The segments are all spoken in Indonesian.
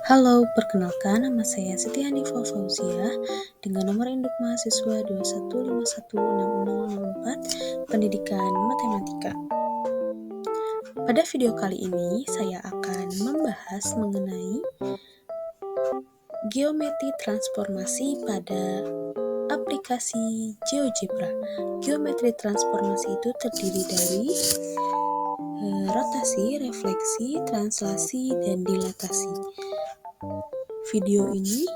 Halo, perkenalkan nama saya Siti Hanifah Fauziah dengan nomor induk mahasiswa 21516004 Pendidikan Matematika. Pada video kali ini saya akan membahas mengenai geometri transformasi pada aplikasi GeoGebra. Geometri transformasi itu terdiri dari rotasi, refleksi, translasi, dan dilatasi. Video ini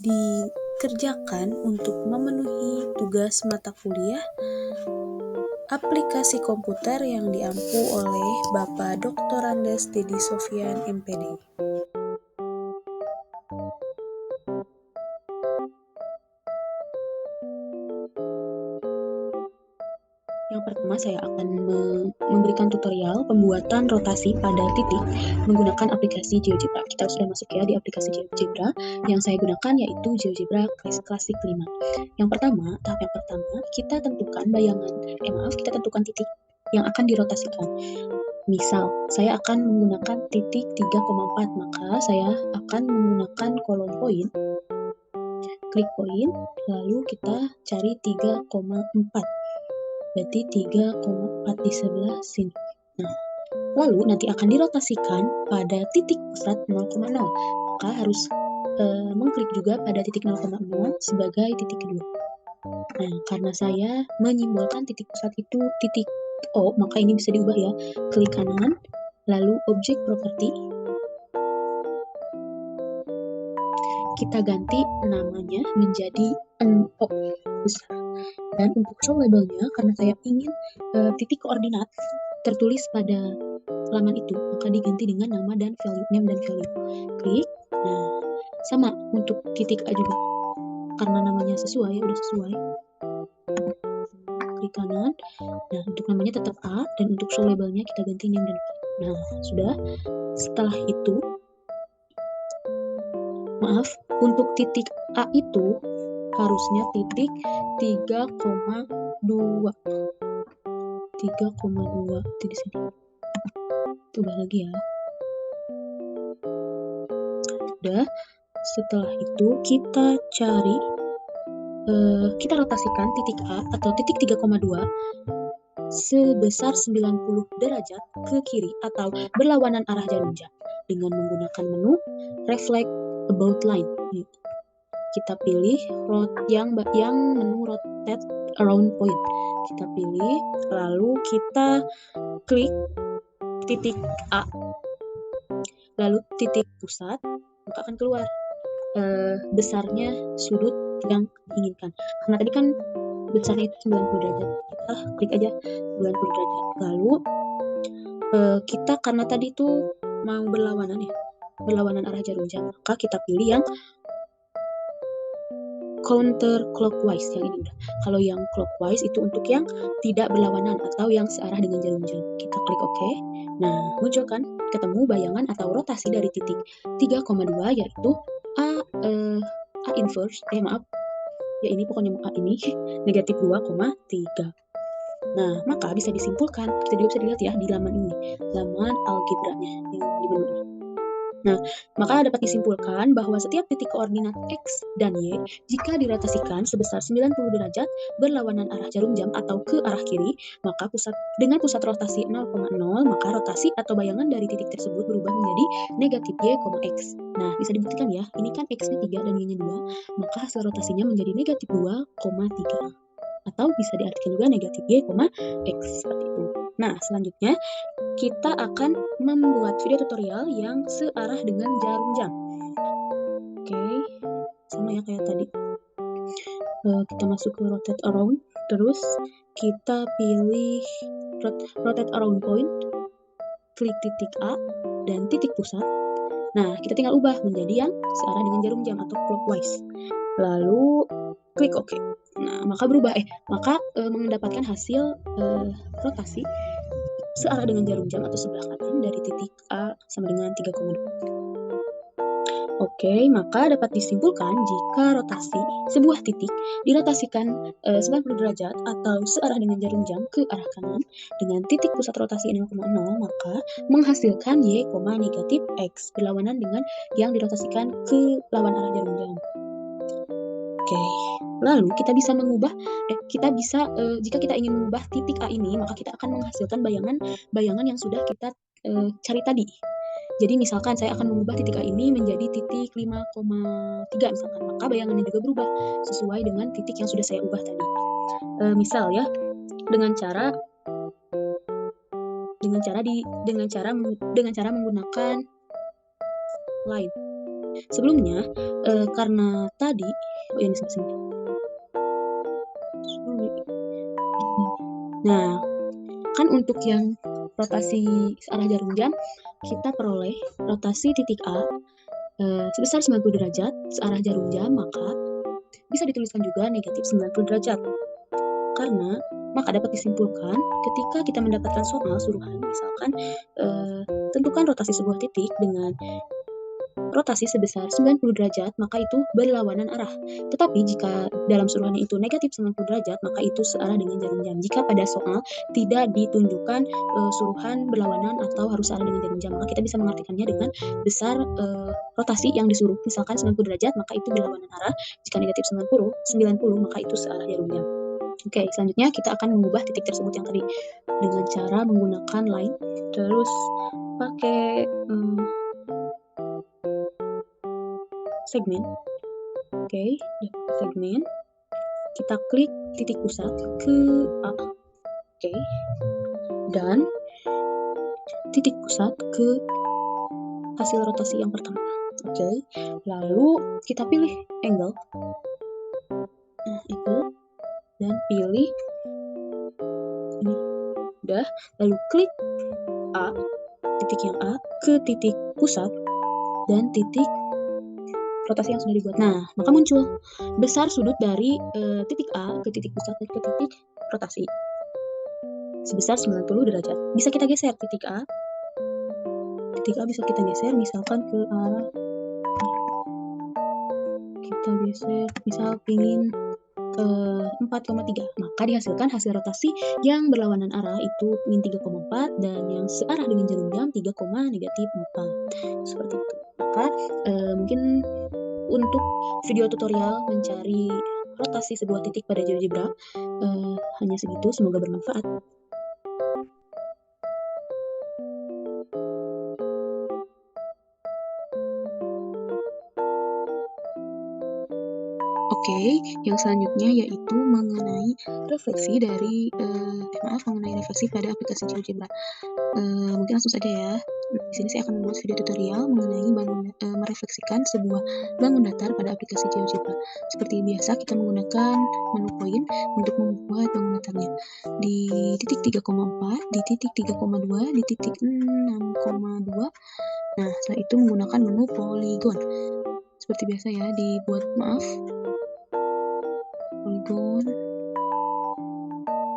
dikerjakan untuk memenuhi tugas mata kuliah aplikasi komputer yang diampu oleh Bapak Dr. Andes Dedi Sofyan MPD. Yang pertama saya akan memberikan tutorial pembuatan rotasi pada titik menggunakan aplikasi GeoGebra. Kita sudah masuk ya di aplikasi GeoGebra. Yang saya gunakan yaitu GeoGebra Classic 5. Yang pertama, tahap yang pertama, kita tentukan kita tentukan titik yang akan dirotasikan. Misal, saya akan menggunakan titik 3,4, maka saya akan menggunakan kolom poin. Klik poin, lalu kita cari 3,4. Berarti 3,4 di sebelah sini. Nah, lalu nanti akan dirotasikan pada titik pusat 0,0. Maka harus mengklik juga pada titik 0,0 sebagai titik kedua. Nah, karena saya menyimbolkan titik pusat itu titik O, maka ini bisa diubah ya. Klik kanan, lalu objek properti. Kita ganti namanya menjadi NO besar. Dan untuk show labelnya, karena saya ingin titik koordinat tertulis pada halaman itu, maka diganti dengan nama dan value, name dan value. Klik. Nah, sama untuk titik A juga. Karena namanya sesuai, udah sesuai. Klik kanan. Nah, untuk namanya tetap A, dan untuk show labelnya kita ganti name dan value. Nah, sudah. Setelah itu, untuk titik A itu harusnya titik 3,2 itu di sini. Ubah lagi ya. Udah. Setelah itu kita cari kita rotasikan titik A atau titik 3,2 sebesar 90 derajat ke kiri atau berlawanan arah jarum jam dengan menggunakan menu reflect about line. Kita pilih yang menu rotate around point. Kita pilih, lalu kita klik titik A, lalu titik pusat, maka akan keluar besarnya sudut yang diinginkan. Karena tadi kan besarnya itu 90 derajat, kita klik aja 90 derajat. Lalu kita karena tadi itu mau berlawanan arah jarum jam, maka kita pilih yang counter clockwise yang ini udah. Kalau yang clockwise itu untuk yang tidak berlawanan atau yang searah dengan jarum jam. Kita klik OK. Nah, muncul kan ketemu bayangan atau rotasi dari titik 3,2 yaitu A inverse, ya ini pokoknya A ini negatif 2,3. Nah, maka bisa disimpulkan, kita juga bisa dilihat ya di laman ini, laman algebranya yang di menu ini. Nah, maka dapat disimpulkan bahwa setiap titik koordinat X dan Y jika dirotasikan sebesar 90 derajat berlawanan arah jarum jam atau ke arah kiri, maka dengan pusat rotasi 0,0, maka rotasi atau bayangan dari titik tersebut berubah menjadi negatif Y, X. Nah, bisa dibuktikan ya, ini kan X-nya 3 dan Y-nya 2, maka hasil rotasinya menjadi negatif 2,3. Atau bisa diartikan juga negatif Y, X, seperti itu. Nah, selanjutnya kita akan membuat video tutorial yang searah dengan jarum jam. Oke, sama ya kayak tadi. Kita masuk ke rotate around, terus kita pilih rotate around point, klik titik A dan titik pusat. Nah, kita tinggal ubah menjadi yang searah dengan jarum jam atau clockwise. Lalu klik OK. Nah, maka mendapatkan hasil rotasi searah dengan jarum jam atau sebelah kanan dari titik A sama dengan 3,2. Oke, maka dapat disimpulkan jika rotasi sebuah titik dirotasikan 90 derajat atau searah dengan jarum jam ke arah kanan dengan titik pusat rotasi 6,0, maka menghasilkan Y, negatif X berlawanan dengan yang dirotasikan ke lawan arah jarum jam. Oke, lalu jika kita ingin mengubah titik A ini, maka kita akan menghasilkan bayangan yang sudah kita cari tadi. Jadi misalkan saya akan mengubah titik A ini menjadi titik 5,3 misalkan, maka bayangannya juga berubah sesuai dengan titik yang sudah saya ubah tadi. Misal ya, dengan cara menggunakan line. Sebelumnya, karena tadi, ini sini. Nah, kan untuk yang rotasi searah jarum jam, kita peroleh rotasi titik A sebesar 90 derajat searah jarum jam, maka bisa dituliskan juga negatif 90 derajat. Karena, maka dapat disimpulkan ketika kita mendapatkan soal suruhan, misalkan tentukan rotasi sebuah titik dengan rotasi sebesar 90 derajat, maka itu berlawanan arah. Tetapi jika dalam suruhannya itu negatif 90 derajat, maka itu searah dengan jarum jam. Jika pada soal tidak ditunjukkan suruhan berlawanan atau harus searah dengan jarum jam, maka kita bisa mengartikannya dengan besar rotasi yang disuruh. Misalkan 90 derajat, maka itu berlawanan arah. Jika negatif 90, maka itu searah jarum jam. Oke, selanjutnya kita akan mengubah titik tersebut yang tadi dengan cara menggunakan line, terus pakai segmen. Oke, segmen. Kita klik titik pusat ke A. Oke. Dan titik pusat ke hasil rotasi yang pertama. Oke. Lalu kita pilih angle. Angle. Dan pilih ini. Udah. Lalu klik A. Titik yang A ke titik pusat dan titik rotasi yang sudah dibuat. Nah, maka muncul besar sudut dari titik A ke titik pusat dan ke titik rotasi sebesar 90 derajat. Bisa kita geser titik A. Titik A bisa kita geser misalkan ke arah, kita geser misal pingin 4,3, maka dihasilkan hasil rotasi yang berlawanan arah itu min 3,4 dan yang searah dengan jarum jam 3,-4. Seperti itu. Maka mungkin untuk video tutorial mencari rotasi sebuah titik pada GeoGebra hanya segitu, semoga bermanfaat. Oke, yang selanjutnya yaitu mengenai refleksi pada aplikasi GeoGebra. Mungkin langsung saja ya. Di sini saya akan membuat video tutorial mengenai merefleksikan sebuah bangun datar pada aplikasi GeoGebra. Seperti biasa, kita menggunakan menu poin untuk membuat bangun datarnya. Di titik 3,4, di titik 3,2, di titik 6,2. Nah, setelah itu menggunakan menu polygon. Seperti biasa ya, polygon.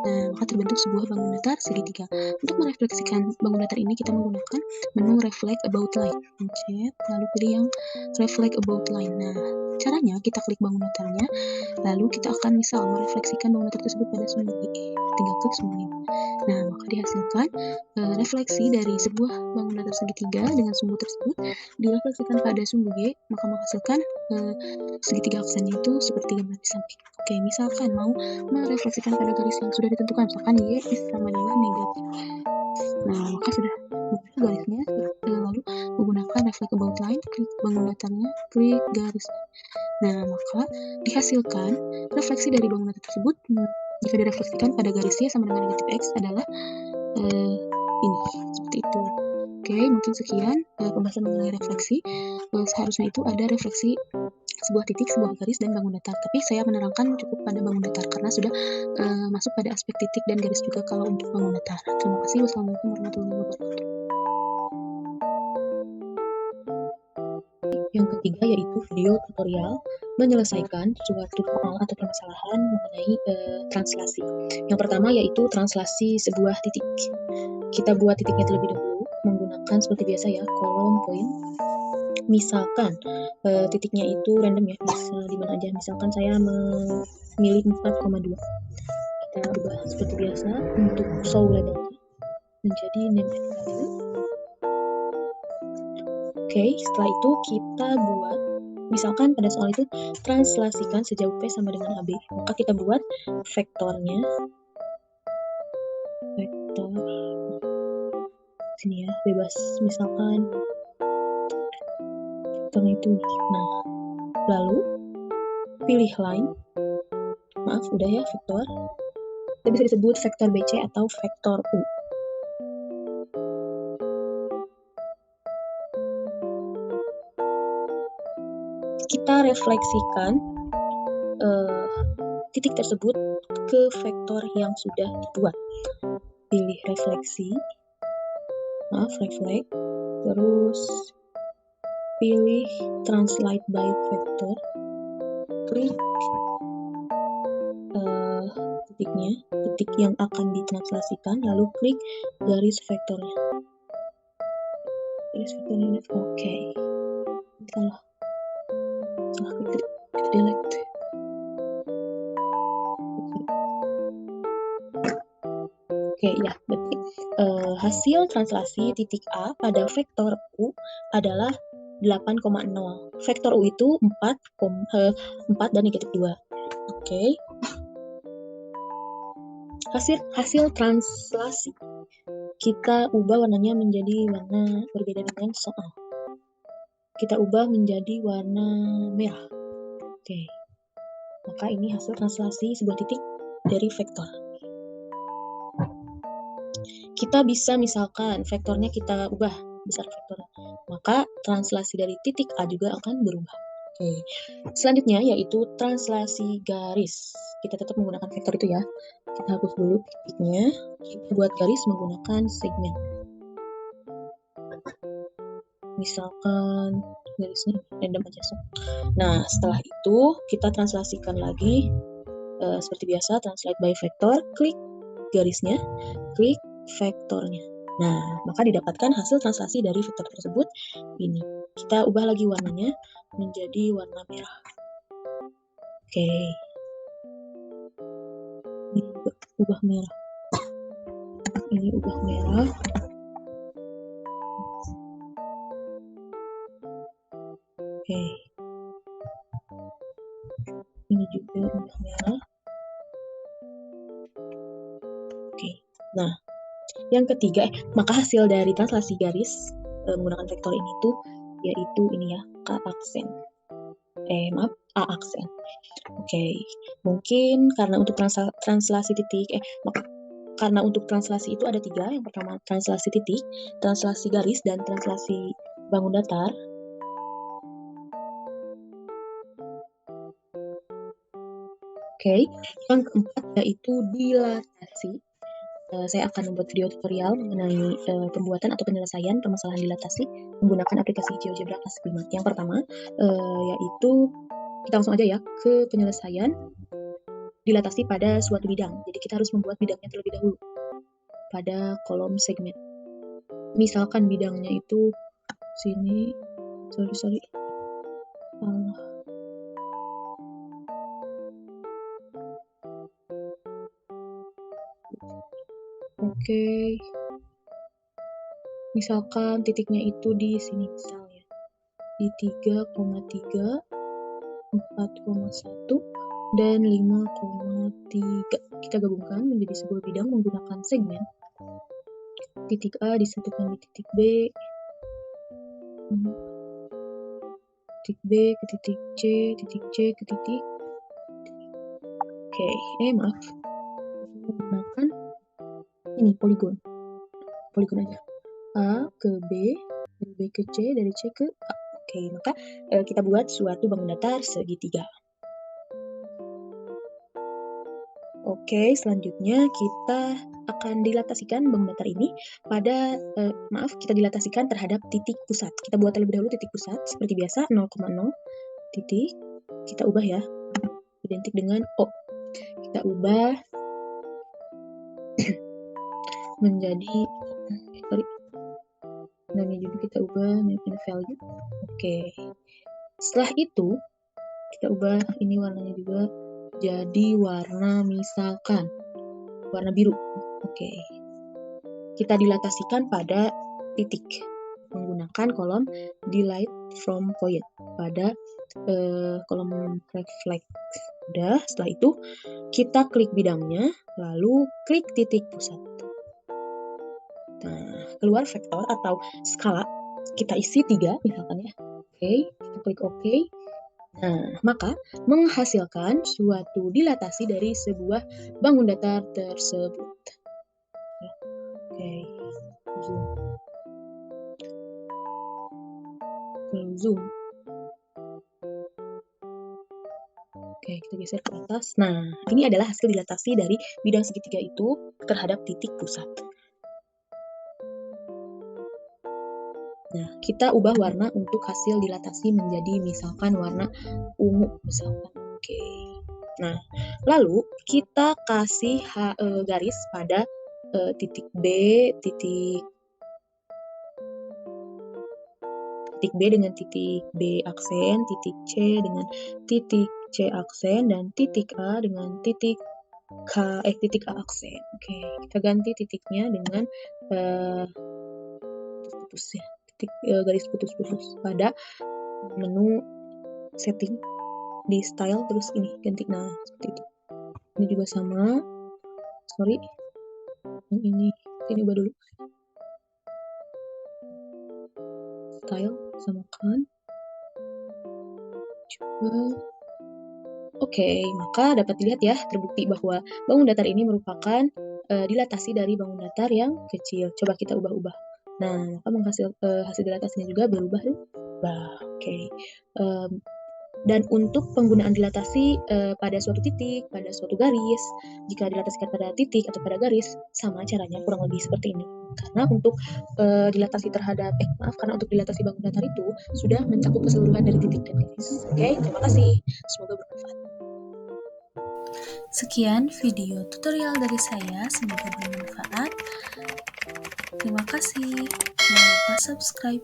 Nah, maka terbentuk sebuah bangun datar segitiga. Untuk merefleksikan bangun datar ini, kita menggunakan menu Reflect About Line. Pencet, lalu pilih yang Reflect About Line. Nah, caranya kita klik bangun datarnya, lalu kita akan misal merefleksikan bangun datar tersebut pada sumbu Y. Tinggal klik sumbu Y. Nah, maka dihasilkan refleksi dari sebuah bangun datar segitiga dengan sumbu tersebut direfleksikan pada sumbu Y, maka menghasilkan segitiga aksennya itu seperti gambar di samping. Oke, misalkan mau merefleksikan pada garis yang sudah ditentukan, misalkan Y sama dengan negatif. Nah, maka sudah muncul garisnya, lalu menggunakan reflect about line, klik bangun datarnya, klik garisnya. Nah, maka dihasilkan refleksi dari bangun datar tersebut jika direfleksikan pada garis Y sama dengan negatif X adalah ini, seperti itu. Oke, mungkin sekian pembahasan mengenai refleksi. Seharusnya itu ada refleksi sebuah titik, sebuah garis, dan bangun datar. Tapi saya menerangkan cukup pada bangun datar karena sudah masuk pada aspek titik dan garis juga kalau untuk bangun datar. Terima kasih. Wassalamualaikum warahmatullahi wabarakatuh. Yang ketiga yaitu video tutorial menyelesaikan suatu soal atau permasalahan mengenai translasi. Yang pertama yaitu translasi sebuah titik. Kita buat titiknya terlebih dahulu menggunakan seperti biasa ya kolom poin. Misalkan titiknya itu random ya, bisa di mana aja. Misalkan saya memilih 4,2. Kita ubah seperti biasa untuk show labelnya menjadi name and value. Oke, setelah itu kita buat, misalkan pada soal itu translasikan sejauh P sama dengan AB. Maka kita buat vektornya, vektor sini ya, bebas. Misalkan vektornya itu. Nah, lalu pilih line. Maaf, udah ya vektor. Itu bisa disebut vektor BC atau vektor U. Kita refleksikan titik tersebut ke vektor yang sudah dibuat. Pilih refleksi, reflect, terus pilih translate by vector, klik titiknya, titik yang akan ditranslasikan, lalu klik garis vektornya. Garis vektornya, oke. Salah klik delete. Oke, ya, berarti hasil translasi titik A pada vektor U adalah 8,0. Vektor U itu 4 dan negatif 2. Oke. Hasil translasi. Kita ubah warnanya menjadi warna berbeda dengan soal. Kita ubah menjadi warna merah. Oke. Maka ini hasil translasi sebuah titik dari vektor. Kita bisa misalkan vektornya kita ubah besar vektornya, maka translasi dari titik A juga akan berubah. Oke. Selanjutnya yaitu translasi garis. Kita tetap menggunakan vektor itu ya. Kita hapus dulu titiknya. Kita buat garis menggunakan segmen. Misalkan garisnya random aja. Nah, setelah itu kita translasikan lagi seperti biasa, translate by vector, klik garisnya, klik vektornya. Nah, maka didapatkan hasil translasi dari vektor tersebut ini. Kita ubah lagi warnanya menjadi warna merah. Oke. Ini ubah merah. Ini ubah merah. Oke. Ini juga ubah merah. Oke. Nah, yang ketiga, maka hasil dari translasi garis menggunakan vektor ini tuh yaitu ini ya, A aksen. A aksen. Oke. Mungkin karena untuk translasi titik karena untuk translasi itu ada 3. Yang pertama translasi titik, translasi garis, dan translasi bangun datar. Oke. Yang keempat yaitu dilatasi. Saya akan membuat video tutorial mengenai pembuatan atau penyelesaian permasalahan dilatasi menggunakan aplikasi GeoGebra kelas 5. Yang pertama yaitu kita langsung aja ya ke penyelesaian dilatasi pada suatu bidang. Jadi kita harus membuat bidangnya terlebih dahulu pada kolom segmen. Misalkan bidangnya itu sini, sorry. Oke. Misalkan titiknya itu di sini misalnya. Di 3,3, 4,1, dan 5,3. Kita gabungkan menjadi sebuah bidang menggunakan segmen. Titik A disatukan di titik B. Titik B ke titik C, titik C ke titik. Oke, maaf. Menggunakan ini poligon aja. A ke B, dari B ke C, dari C ke A. Oke, maka kita buat suatu bangun datar segitiga. Oke, selanjutnya kita akan dilatasikan bangun datar ini pada, kita dilatasikan terhadap titik pusat. Kita buat terlebih dahulu titik pusat, seperti biasa 0,0 titik, kita ubah ya, identik dengan O. Kita ubah menjadi, namanya juga kita ubah name and value. Oke. Setelah itu kita ubah ini warnanya juga jadi warna, misalkan warna biru. Oke. Kita dilatasikan pada titik menggunakan kolom delete from point pada kolom reflect. Udah, setelah itu kita klik bidangnya, lalu klik titik pusat. Nah, keluar vektor atau skala, kita isi 3 misalkan ya. Oke, kita klik OK. Nah, maka menghasilkan suatu dilatasi dari sebuah bangun datar tersebut. Oke, zoom. Oke, kita geser ke atas. Nah, ini adalah hasil dilatasi dari bidang segitiga itu terhadap titik pusat. Nah, kita ubah warna untuk hasil dilatasi menjadi misalkan warna ungu misalkan. Oke. Nah, lalu kita kasih garis pada titik B, titik B dengan titik B aksen, titik C dengan titik C aksen, dan titik A dengan titik titik A aksen. Oke, kita ganti titiknya dengan putus ya, titik garis putus-putus pada menu setting di style, terus ini ganti. Nah, seperti itu. Ini juga sama. Sorry, yang ini ubah dulu. Style samakan. Coba. Oke, maka dapat dilihat ya, terbukti bahwa bangun datar ini merupakan dilatasi dari bangun datar yang kecil. Coba kita ubah-ubah. Nah, maka hasil dilatasinya juga berubah. Oke. Dan untuk penggunaan dilatasi pada suatu titik, pada suatu garis, jika dilatasikan pada titik atau pada garis, sama caranya kurang lebih seperti ini. Karena untuk dilatasi karena untuk dilatasi bangun datar itu sudah mencakup keseluruhan dari titik dan garis. Oke, terima kasih. Semoga bermanfaat. Sekian video tutorial dari saya, semoga bermanfaat. Terima kasih. Jangan lupa subscribe.